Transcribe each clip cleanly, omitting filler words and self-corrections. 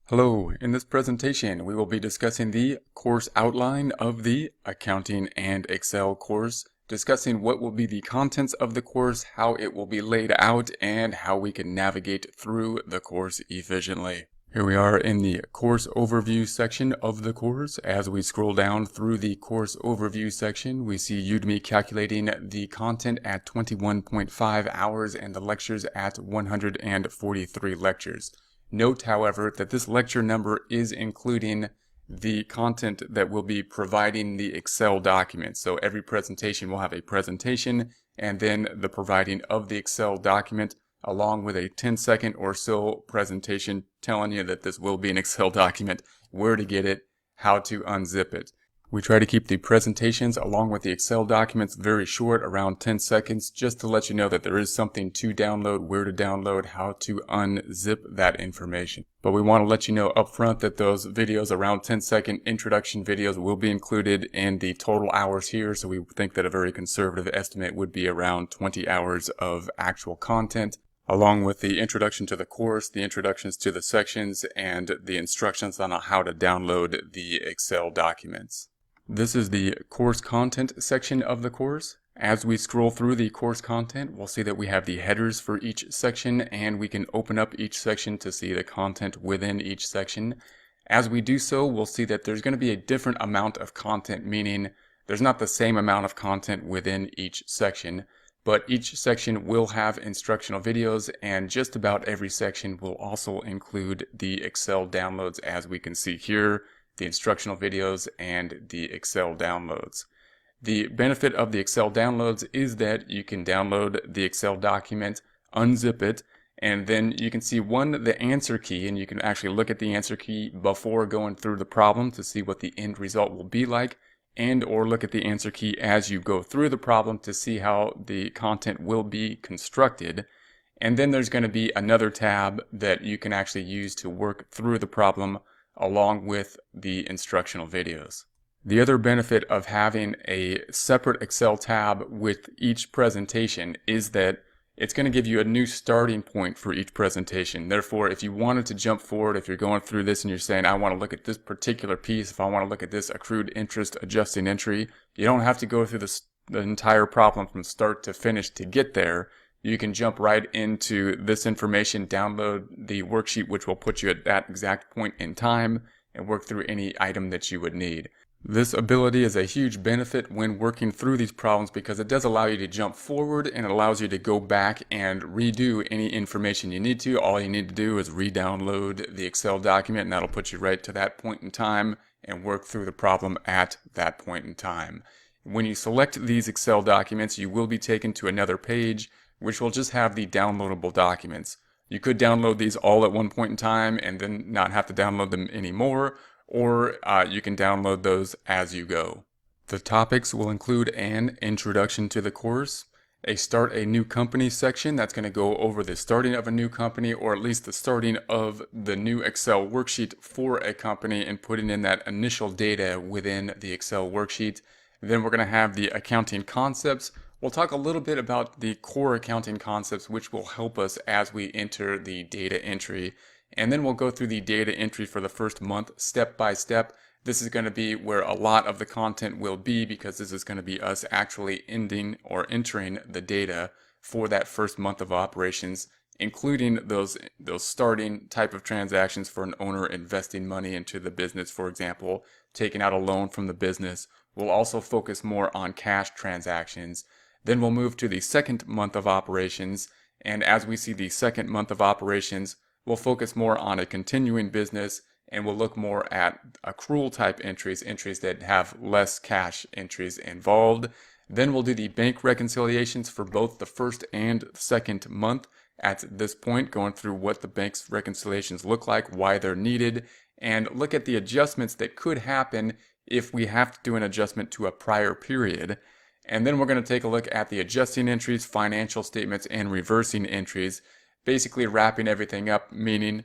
Hello, in this presentation we will be discussing the course outline of the Accounting and Excel course, discussing what will be the contents of the course, how it will be laid out, and how we can navigate through the course efficiently. Here we are in the course overview section of the course. As we scroll down through the course overview section, we see Udemy calculating the content at 21.5 hours and the lectures at 143 lectures. Note, however, that this lecture number is including the content that will be providing the Excel document. So every presentation will have a presentation and then the providing of the Excel document along with a 10-second or so presentation telling you that this will be an Excel document, where to get it, how to unzip it. We try to keep the presentations along with the Excel documents very short, around 10 seconds, just to let you know that there is something to download, where to download, how to unzip that information. But we want to let you know up front that those videos, around 10-second introduction videos, will be included in the total hours here. So we think that a very conservative estimate would be around 20 hours of actual content, along with the introduction to the course, the introductions to the sections, and the instructions on how to download the Excel documents. This is the course content section of the course. As we scroll through the course content, we'll see that we have the headers for each section, and we can open up each section to see the content within each section. As we do so, we'll see that there's going to be a different amount of content, meaning there's not the same amount of content within each section, but each section will have instructional videos, and just about every section will also include the Excel downloads, as we can see here, the instructional videos and the Excel downloads. The benefit of the Excel downloads is that you can download the Excel document, unzip it, and then you can see the answer key, and you can actually look at the answer key before going through the problem to see what the end result will be like, and or look at the answer key as you go through the problem to see how the content will be constructed. And then there's going to be another tab that you can actually use to work through the problem along with the instructional videos. The other benefit of having a separate Excel tab with each presentation is that it's going to give you a new starting point for each presentation. Therefore, if you wanted to jump forward, if you're going through this and you're saying, I want to look at this particular piece, if I want to look at this accrued interest adjusting entry, you don't have to go through the entire problem from start to finish to get there. You can jump right into this information, download the worksheet, which will put you at that exact point in time, and work through any item that you would need. This ability is a huge benefit when working through these problems because it does allow you to jump forward, and it allows you to go back and redo any information you need to. All you need to do is re-download the Excel document, and that'll put you right to that point in time and work through the problem at that point in time. When you select these Excel documents, you will be taken to another page which will just have the downloadable documents. You could download these all at one point in time and then not have to download them anymore, or you can download those as you go. The topics will include an introduction to the course, a start a new company section that's going to go over the starting of a new company, or at least the starting of the new Excel worksheet for a company and putting in that initial data within the Excel worksheet. Then we're going to have the accounting concepts. We'll talk a little bit about the core accounting concepts, which will help us as we enter the data entry. And then we'll go through the data entry for the first month step by step. This is going to be where a lot of the content will be, because this is going to be us actually ending or entering the data for that first month of operations, including those starting type of transactions for an owner investing money into the business, for example, taking out a loan from the business. We'll also focus more on cash transactions. Then we'll move to the second month of operations, and as we see the second month of operations, we'll focus more on a continuing business, and we'll look more at accrual type entries that have less cash entries involved. Then we'll do the bank reconciliations for both the first and second month. At this point, going through what the bank's reconciliations look like, why they're needed, and look at the adjustments that could happen if we have to do an adjustment to a prior period. And then we're going to take a look at the adjusting entries, financial statements, and reversing entries, basically wrapping everything up, meaning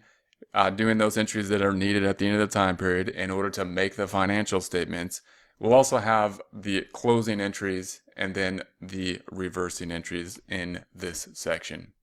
doing those entries that are needed at the end of the time period in order to make the financial statements. We'll also have the closing entries and then the reversing entries in this section.